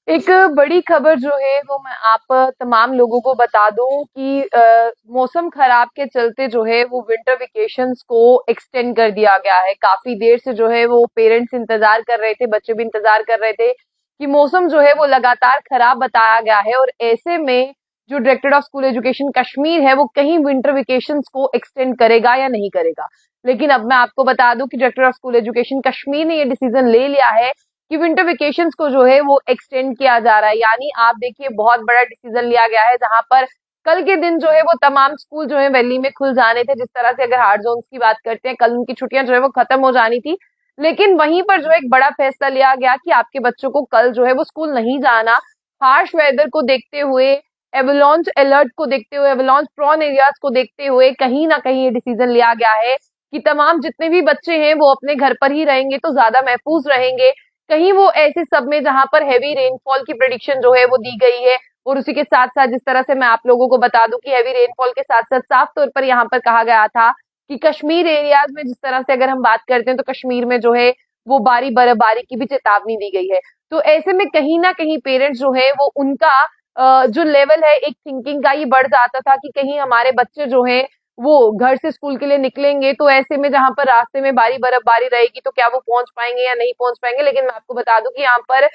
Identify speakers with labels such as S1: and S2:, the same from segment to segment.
S1: एक बड़ी खबर जो है वो मैं आप तमाम लोगों को बता दूं कि मौसम खराब के चलते जो है वो विंटर वेकेशंस को एक्सटेंड कर दिया गया है। काफी देर से जो है वो पेरेंट्स इंतजार कर रहे थे, बच्चे भी इंतजार कर रहे थे कि मौसम जो है वो लगातार खराब बताया गया है और ऐसे में जो director of school education Kashmir है वो कहीं विंटर वेकेशंस को एक्सटेंड करेगा या नहीं करेगा। लेकिन अब मैं आपको बता दूं कि director of school education Kashmir ने ये डिसीजन ले लिया है कि विंटर वेकेशंस को जो है वो एक्सटेंड किया जा रहा है। यानी आप देखिए बहुत बड़ा डिसीजन लिया गया है, जहां पर कल के दिन जो है वो तमाम स्कूल जो है वैली में खुल जाने थे। जिस तरह से अगर हार्ड जोन्स की बात करते हैं, कल उनकी छुट्टियां जो है वो खत्म हो जानी थी, लेकिन वहीं पर जो है एक बड़ा फैसला लिया गया कि आपके बच्चों को कल जो है वो स्कूल नहीं जाना। हार्श वेदर को देखते हुए, एवलॉन्च अलर्ट को देखते हुए, एवलॉन्च प्रोन एरियाज को देखते हुए कहीं ना कहीं ये डिसीजन लिया गया है कि तमाम जितने भी बच्चे हैं वो अपने घर पर ही रहेंगे तो ज्यादा महफूज रहेंगे। कहीं वो ऐसे सब में जहां पर हैवी रेनफॉल की प्रेडिक्शन जो है वो दी गई है, और उसी के साथ साथ जिस तरह से मैं आप लोगों को बता दूं कि हैवी रेनफॉल के साथ साथ साफ तौर पर यहाँ पर कहा गया था कि कश्मीर एरियाज में जिस तरह से अगर हम बात करते हैं तो कश्मीर में जो है वो भारी बर्फबारी की भी चेतावनी दी गई है। तो ऐसे में कहीं ना कहीं पेरेंट्स जो है वो उनका जो लेवल है एक थिंकिंग का ये बढ़ जाता था कि कहीं हमारे बच्चे जो है वो घर से स्कूल के लिए निकलेंगे तो ऐसे में जहां पर रास्ते में भारी बर्फबारी रहेगी तो क्या वो पहुंच पाएंगे या नहीं पहुंच पाएंगे। लेकिन मैं आपको बता दूं कि यहाँ पर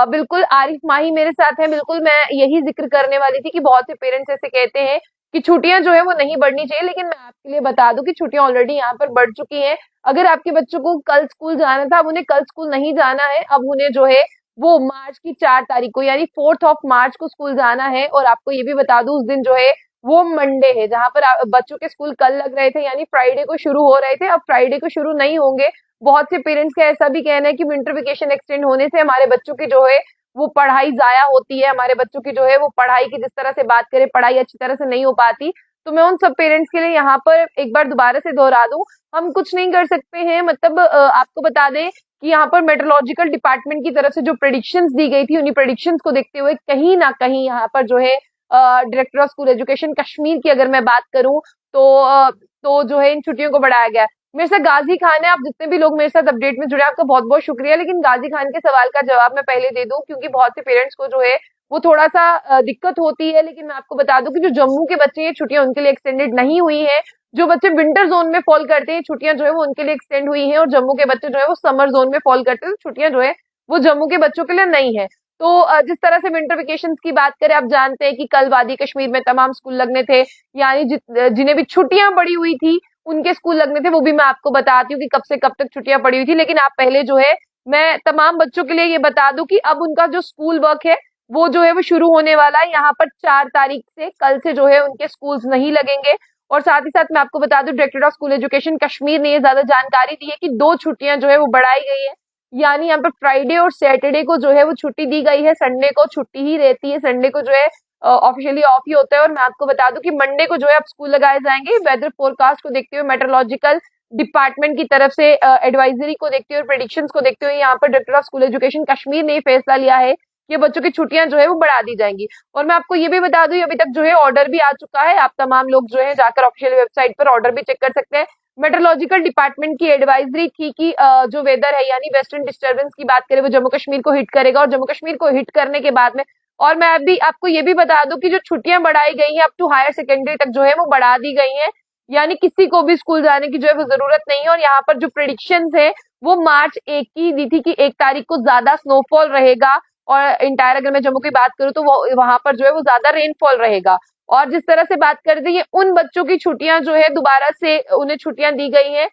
S1: बिल्कुल आरिफ माही मेरे साथ है। बिल्कुल मैं यही जिक्र करने वाली थी कि बहुत से पेरेंट्स ऐसे कहते हैं कि छुट्टियां जो है वो नहीं बढ़नी चाहिए, लेकिन मैं आपके लिए बता दूं कि छुट्टियां ऑलरेडी यहाँ पर बढ़ चुकी हैं। अगर आपके बच्चों को कल स्कूल जाना था, अब उन्हें कल स्कूल नहीं जाना है। अब उन्हें जो है वो मार्च की 4 तारीख को यानी 4 मार्च को स्कूल जाना है। और आपको ये भी बता दूं उस दिन जो है वो मंडे है, जहां पर बच्चों के स्कूल कल लग रहे थे यानी फ्राइडे को शुरू हो रहे थे, अब फ्राइडे को शुरू नहीं होंगे। बहुत से पेरेंट्स का ऐसा भी कहना है कि विंटर वेकेशन एक्सटेंड होने से हमारे बच्चों की जो है वो पढ़ाई जाया होती है, हमारे बच्चों की जो है वो पढ़ाई की जिस तरह से बात करें पढ़ाई अच्छी तरह से नहीं हो पाती। तो मैं उन सब पेरेंट्स के लिए यहाँ पर एक बार दोबारा से दोहरा दूं, हम कुछ नहीं कर सकते हैं। मतलब आपको बता दें कि यहाँ पर मेट्रोलॉजिकल डिपार्टमेंट की तरफ से जो प्रेडिक्शंस दी गई थी, उन्हीं प्रेडिक्शंस को देखते हुए कहीं ना कहीं यहाँ पर जो है director of school education Kashmir की अगर मैं बात करूं तो तो जो है इन छुट्टियों को बढ़ाया गया है। मेरे साथ गाजी खान है। आप जितने भी लोग मेरे साथ अपडेट में जुड़े हैं, आपका बहुत बहुत शुक्रिया। लेकिन गाजी खान के सवाल का जवाब मैं पहले दे दूं, क्योंकि बहुत से पेरेंट्स को जो है वो थोड़ा सा दिक्कत होती है। लेकिन मैं आपको बता दूं कि जो जम्मू के बच्चे हैं छुट्टियां उनके लिए एक्सटेंडेड नहीं हुई है। जो बच्चे विंटर जोन में फॉल करते हैं छुट्टियां जो है वो उनके लिए एक्सटेंड हुई है, और जम्मू के बच्चे जो है वो समर जोन में फॉल करते हैं तो छुट्टियां जो है वो जम्मू के बच्चों के लिए नहीं है। तो जिस तरह से विंटर वेकेशन की बात करें, आप जानते हैं कि कल वादी कश्मीर में तमाम स्कूल लगने थे, यानी जिन्हें भी छुट्टियां पड़ी हुई थी उनके स्कूल लगने थे। वो भी मैं आपको बताती हूँ कि कब से कब तक छुट्टियां पड़ी हुई थी। लेकिन आप पहले जो है मैं तमाम बच्चों के लिए ये बता दूं कि अब उनका जो स्कूल वर्क है वो जो है वो शुरू होने वाला है। यहाँ पर 4 तारीख से कल से जो है उनके स्कूल्स नहीं लगेंगे। और साथ ही साथ मैं आपको बता दूं director of school education Kashmir ने ये ज्यादा जानकारी दी है कि 2 छुट्टियां जो है वो बढ़ाई गई है। यानी यहाँ पर फ्राइडे और सैटरडे को जो है वो छुट्टी दी गई है, संडे को छुट्टी ही रहती है, संडे को जो है ऑफिशियली ऑफ ही होता है। और मैं आपको बता दूं कि मंडे को जो है अब स्कूल लगाए जाएंगे। वेदर फोरकास्ट को देखते हुए, मेट्रोलॉजिकल डिपार्टमेंट की तरफ से एडवाइजरी को देखते हुए, प्रेडिक्शंस को देखते हुए यहाँ पर director of school education Kashmir ने फैसला लिया है कि बच्चों की छुट्टियां जो है वो बढ़ा दी जाएंगी। और मैं आपको ये भी बता दूं अभी तक जो है ऑर्डर भी आ चुका है। आप तमाम लोग जो है जाकर ऑफिशियल वेबसाइट पर ऑर्डर भी चेक कर सकते हैं। मेट्रोलॉजिकल डिपार्टमेंट की एडवाइजरी थी कि जो वेदर है यानी वेस्टर्न डिस्टर्बेंस की बात करें वो जम्मू कश्मीर को हिट करेगा, और जम्मू कश्मीर को हिट करने के बाद में, और मैं अभी आपको ये भी बता दूं कि जो छुट्टियां बढ़ाई गई हैं अप टू हायर सेकेंडरी तक जो है वो बढ़ा दी गई हैं। यानी किसी को भी स्कूल जाने की जो है वो जरूरत नहीं है। और यहाँ पर जो प्रिडिक्शंस है वो मार्च 1 की दी थी कि 1 तारीख को ज्यादा स्नोफॉल रहेगा, और इंटायर अगर मैं जम्मू की बात करूं तो वो वहां पर जो है वो ज्यादा रेनफॉल रहेगा। और जिस तरह से बात कर रही है उन बच्चों की छुट्टियां जो है दोबारा से उन्हें छुट्टियां दी गई हैं।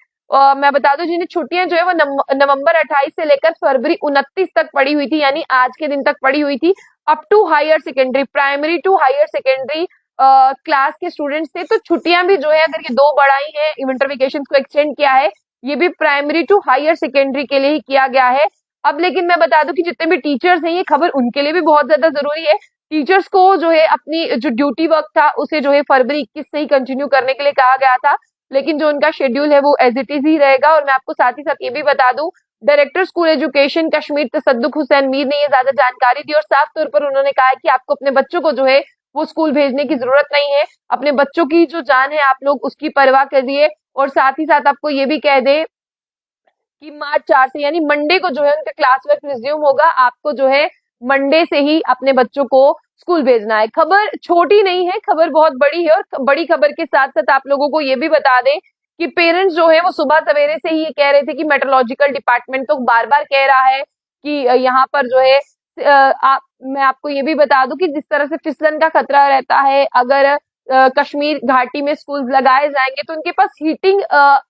S1: मैं बता दूं जिन्हें छुट्टियां जो है वो नवंबर 28 से लेकर फरवरी 29 तक पड़ी हुई थी, यानी आज के दिन तक पड़ी हुई थी। Up to higher secondary, primary to higher secondary class के स्टूडेंट्स थे। तो छुट्टियां भी जो है अगर ये दो बढ़ाई है, विंटर वेकेशन को एक्सटेंड किया है, ये भी प्राइमरी टू हायर सेकेंडरी के लिए ही किया गया है। अब लेकिन मैं बता दूं कि जितने भी टीचर्स हैं ये खबर उनके लिए भी बहुत ज्यादा जरूरी है। टीचर्स को जो है अपनी जो ड्यूटी वर्क था उसे जो है फरवरी 21 से ही कंटिन्यू करने के लिए कहा गया था, लेकिन जो उनका शेड्यूल है वो एज इट इज ही रहेगा। और मैं आपको साथ ही साथ ये भी बता दूं, डायरेक्टर स्कूल एजुकेशन कश्मीर तसद्दुक हुसैन मीर ने ये ज्यादा जानकारी दी, और साफ तौर पर उन्होंने कहा है कि आपको अपने बच्चों को जो है वो स्कूल भेजने की जरूरत नहीं है। अपने बच्चों की जो जान है आप लोग उसकी परवाह करिए। और साथ ही साथ आपको ये भी कह दें कि मार्च 4 से यानी मंडे को जो है उनका क्लास वर्क रिज्यूम होगा। आपको जो है मंडे से ही अपने बच्चों को स्कूल भेजना है। खबर छोटी नहीं है, खबर बहुत बड़ी है, और बड़ी खबर के साथ साथ आप लोगों को ये भी बता दें कि पेरेंट्स जो है वो सुबह सवेरे से ही ये कह रहे थे कि मेट्रोलॉजिकल डिपार्टमेंट तो बार बार कह रहा है कि यहाँ पर जो है मैं आपको ये भी बता दूं कि जिस तरह से फिसलन का खतरा रहता है, अगर कश्मीर घाटी में स्कूल लगाए जाएंगे तो उनके पास हीटिंग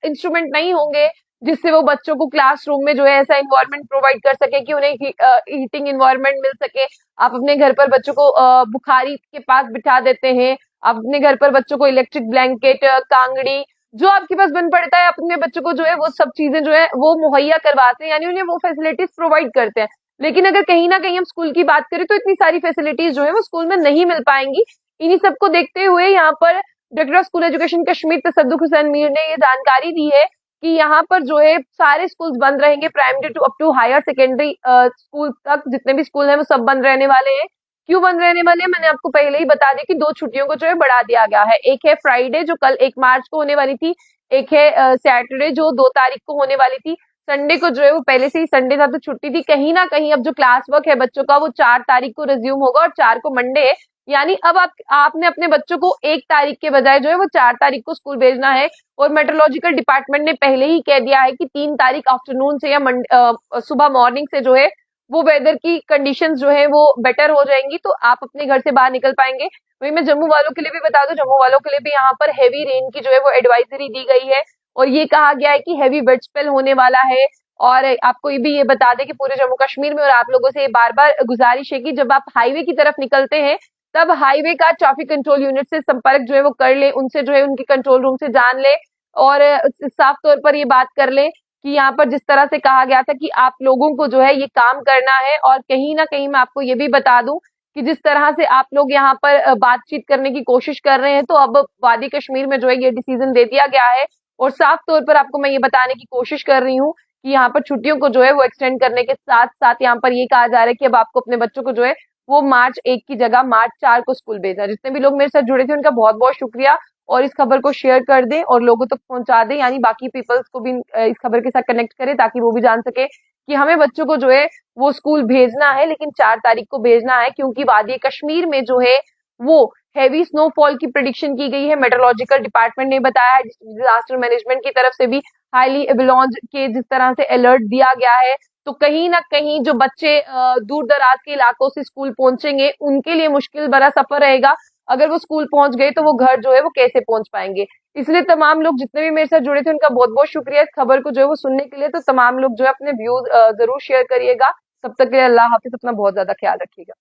S1: इंस्ट्रूमेंट नहीं होंगे जिससे वो बच्चों को क्लासरूम में जो है ऐसा इन्वायरमेंट प्रोवाइड कर सके कि उन्हें हीटिंग इन्वायरमेंट मिल सके। आप अपने घर पर बच्चों को बुखारी के पास बिठा देते हैं, आप अपने घर पर बच्चों को इलेक्ट्रिक ब्लैंकेट, कांगड़ी, जो आपके पास बन पड़ता है अपने बच्चों को जो है वो सब चीजें जो है वो मुहैया करवाते हैं, यानी उन्हें वो फैसिलिटीज प्रोवाइड करते हैं। लेकिन अगर कहीं ना कहीं हम स्कूल की बात करें तो इतनी सारी फैसिलिटीज जो है वो स्कूल में नहीं मिल पाएंगी। इन्हीं सबको देखते हुए यहाँ पर director of school education Kashmir तसद्दुक हुसैन मीर ने ये जानकारी दी है कि यहाँ पर जो है सारे स्कूल बंद रहेंगे, primary to up to higher secondary school तक जितने भी स्कूल हैं वो सब बंद रहने वाले हैं। क्यों बंद रहने वाले हैं, मैंने आपको पहले ही बता दिया कि दो छुट्टियों को जो है बढ़ा दिया गया है। एक है फ्राइडे जो कल 1 मार्च को होने वाली थी, एक है सैटरडे जो 2 तारीख को होने वाली थी। संडे को जो है वो पहले से ही संडे था तो छुट्टी थी। कहीं ना कहीं अब जो क्लास वर्क है बच्चों का वो 4 तारीख को रिज्यूम होगा और 4 को मंडे है, यानी अब आपने अपने बच्चों को 1 तारीख के बजाय जो है वो 4 तारीख को स्कूल भेजना है। और मेट्रोलॉजिकल डिपार्टमेंट ने पहले ही कह दिया है कि 3 तारीख आफ्टरनून से या सुबह मॉर्निंग से जो है वो वेदर की कंडीशंस जो है वो बेटर हो जाएंगी, तो आप अपने घर से बाहर निकल पाएंगे। वही मैं जम्मू वालों के लिए भी बता दूं, जम्मू वालों के लिए भी यहाँ पर हैवी रेन की जो है वो एडवाइजरी दी गई है और ये कहा गया है कि हैवी वेट स्पेल होने वाला है। और आपको ये भी ये बता दें कि पूरे जम्मू कश्मीर में, और आप लोगों से बार बार गुजारिश है कि जब आप हाईवे की तरफ निकलते हैं तब हाईवे का ट्रैफिक कंट्रोल यूनिट से संपर्क जो है वो कर ले, उनसे जो है उनके कंट्रोल रूम से जान ले और साफ तौर पर ये बात कर ले कि यहाँ पर जिस तरह से कहा गया था कि आप लोगों को जो है ये काम करना है। और कहीं ना कहीं मैं आपको ये भी बता दूं कि जिस तरह से आप लोग यहाँ पर बातचीत करने की कोशिश कर रहे हैं, तो अब वादी कश्मीर में जो है ये डिसीजन दे दिया गया है और साफ तौर पर आपको मैं ये बताने की कोशिश कर रही हूँ कि यहाँ पर छुट्टियों को जो है वो एक्सटेंड करने के साथ साथ यहाँ पर ये कहा जा रहा है कि अब आपको अपने बच्चों को जो है वो मार्च 1 की जगह मार्च 4 को स्कूल भेजना। जितने भी लोग मेरे साथ जुड़े थे उनका बहुत बहुत शुक्रिया, और इस खबर को शेयर कर दें और लोगों तक पहुंचा दें, यानी बाकी पीपल्स को भी इस खबर के साथ कनेक्ट करें ताकि वो भी जान सके कि हमें बच्चों को जो है वो स्कूल भेजना है, लेकिन 4 तारीख को भेजना है क्योंकि वादी कश्मीर में जो है वो हैवी स्नोफॉल की प्रिडिक्शन की गई है। मेट्रोलॉजिकल डिपार्टमेंट ने बताया है, डिजास्टर मैनेजमेंट की तरफ से भी हाईली एविलॉन्ज के जिस तरह से अलर्ट दिया गया है, तो कहीं ना कहीं जो बच्चे दूर दराज के इलाकों से स्कूल पहुंचेंगे उनके लिए मुश्किल भरा सफर रहेगा। अगर वो स्कूल पहुंच गए तो वो घर जो है वो कैसे पहुंच पाएंगे। इसलिए तमाम लोग जितने भी मेरे साथ जुड़े थे उनका बहुत बहुत शुक्रिया इस खबर को जो है वो सुनने के लिए। तो तमाम लोग जो है अपने व्यूज जरूर शेयर करिएगा। तब तक के लिए अल्लाह हाफिज, अपना बहुत ज्यादा ख्याल रखिएगा।